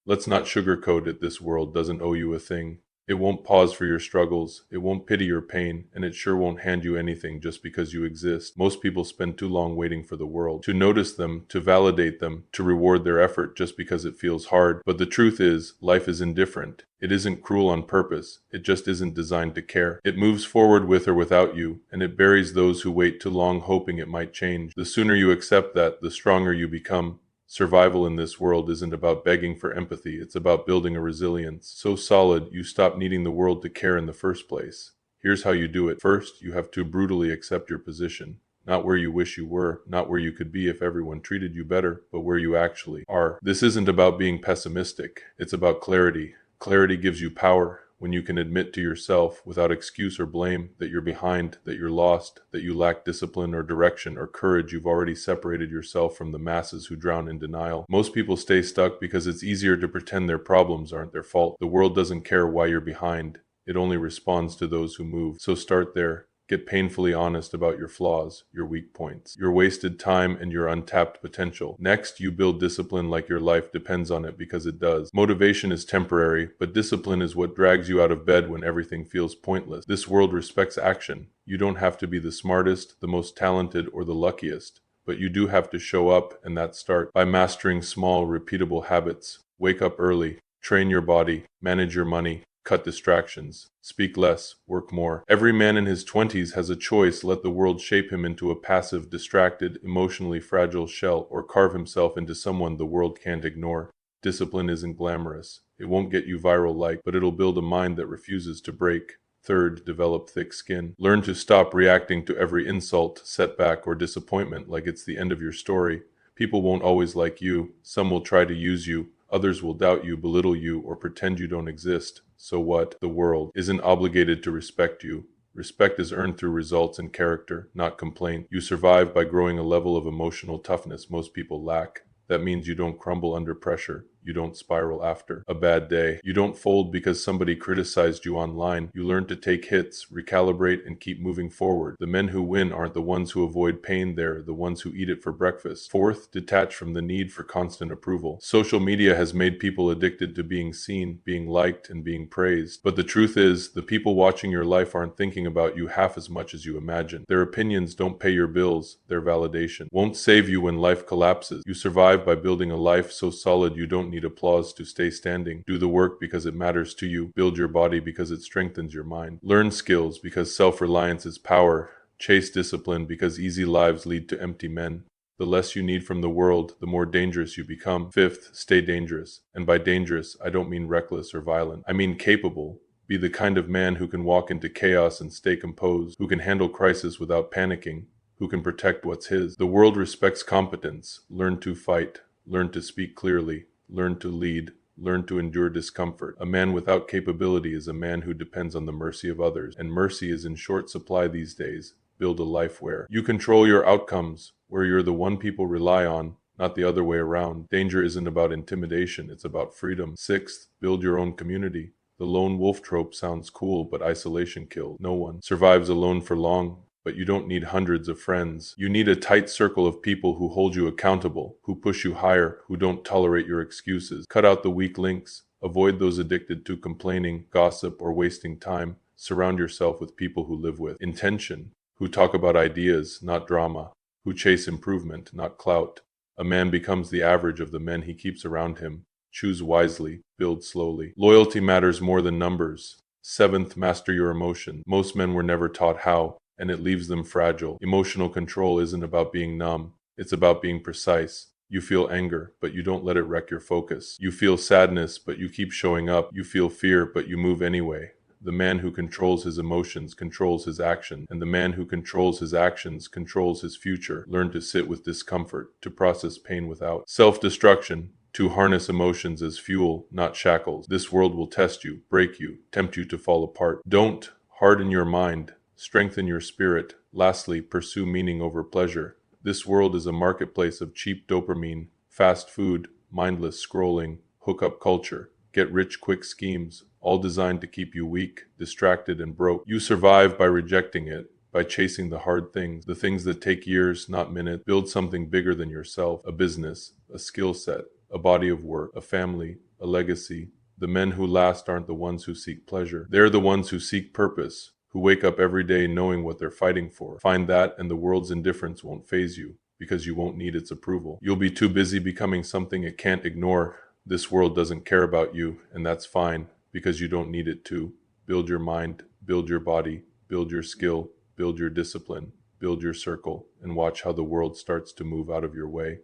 Let's not sugarcoat it. This world doesn't owe you a thing. It won't pause for your struggles, it won't pity your pain, and it sure won't hand you anything just because you exist. Most people spend too long waiting for the world to notice them, to validate them, to reward their effort just because it feels hard. But the truth is, life is indifferent. It isn't cruel on purpose, it just isn't designed to care. It moves forward with or without you, and it buries those who wait too long hoping it might change. The sooner you accept that, the stronger you become. Survival in this world isn't about begging for empathy, it's about building a resilience so solid you stop needing the world to care in the first place. Here's how you do it. First, you have to brutally accept your position. Not where you wish you were, not where you could be if everyone treated you better, but where you actually are. This isn't about being pessimistic, it's about clarity. Clarity gives you power. When you can admit to yourself, without excuse or blame, that you're behind, that you're lost, that you lack discipline or direction or courage, you've already separated yourself from the masses who drown in denial. Most people stay stuck because it's easier to pretend their problems aren't their fault. The world doesn't care why you're behind. It only responds to those who move. So start there. Get painfully honest about your flaws, your weak points, your wasted time, and your untapped potential. Next, you build discipline like your life depends on it, because it does. Motivation is temporary, but discipline is what drags you out of bed when everything feels pointless. This world respects action. You don't have to be the smartest, the most talented, or the luckiest, but you do have to show up, and that starts by mastering small, repeatable habits. Wake up early, train your body, manage your money, cut distractions, speak less, work more. Every man in his 20s has a choice: let the world shape him into a passive, distracted, emotionally fragile shell, or carve himself into someone the world can't ignore. Discipline isn't glamorous. It won't get you viral but it'll build a mind that refuses to break. Third, develop thick skin. Learn to stop reacting to every insult, setback, or disappointment like it's the end of your story. People won't always like you. Some will try to use you. Others will doubt you, belittle you, or pretend you don't exist. So what? The world isn't obligated to respect you. Respect is earned through results and character, not complaint. You survive by growing a level of emotional toughness most people lack. That means you don't crumble under pressure. You don't spiral after a bad day. You don't fold because somebody criticized you online. You learn to take hits, recalibrate, and keep moving forward. The men who win aren't the ones who avoid pain, they're the ones who eat it for breakfast. Fourth, detach from the need for constant approval. Social media has made people addicted to being seen, being liked, and being praised. But the truth is, the people watching your life aren't thinking about you half as much as you imagine. Their opinions don't pay your bills. Their validation won't save you when life collapses. You survive by building a life so solid you don't need applause to stay standing. Do the work because it matters to you. Build your body because it strengthens your mind. Learn skills because self-reliance is power. Chase discipline because easy lives lead to empty men. The less you need from the world, the more dangerous you become. Fifth, stay dangerous. And by dangerous, I don't mean reckless or violent. I mean capable. Be the kind of man who can walk into chaos and stay composed, who can handle crisis without panicking, who can protect what's his. The world respects competence. Learn to fight. Learn to speak clearly. Learn to lead. Learn to endure discomfort. A man without capability is a man who depends on the mercy of others, and mercy is in short supply these days. Build a life where you control your outcomes, where you're the one people rely on, not the other way around. Danger isn't about intimidation, it's about freedom. Sixth, build your own community. The lone wolf trope sounds cool, but isolation kills. No one survives alone for long. But you don't need hundreds of friends. You need a tight circle of people who hold you accountable, who push you higher, who don't tolerate your excuses. Cut out the weak links. Avoid those addicted to complaining, gossip, or wasting time. Surround yourself with people who live with intention, who talk about ideas, not drama, who chase improvement, not clout. A man becomes the average of the men he keeps around him. Choose wisely, build slowly. Loyalty matters more than numbers. Seventh, master your emotion. Most men were never taught how, and it leaves them fragile. Emotional control isn't about being numb. It's about being precise. You feel anger, but you don't let it wreck your focus. You feel sadness, but you keep showing up. You feel fear, but you move anyway. The man who controls his emotions controls his action, and the man who controls his actions controls his future. Learn to sit with discomfort, to process pain without self-destruction, to harness emotions as fuel, not shackles. This world will test you, break you, tempt you to fall apart. Don't harden your mind. Strengthen your spirit. Lastly, pursue meaning over pleasure. This world is a marketplace of cheap dopamine, fast food, mindless scrolling, hookup culture, get-rich-quick schemes, all designed to keep you weak, distracted, and broke. You survive by rejecting it, by chasing the hard things, the things that take years, not minutes. Build something bigger than yourself, a business, a skill set, a body of work, a family, a legacy. The men who last aren't the ones who seek pleasure. They're the ones who seek purpose, who wake up every day knowing what they're fighting for. Find that, and the world's indifference won't faze you, because you won't need its approval. You'll be too busy becoming something it can't ignore. This world doesn't care about you, and that's fine, because you don't need it to. Build your mind, build your body, build your skill, build your discipline, build your circle, and watch how the world starts to move out of your way.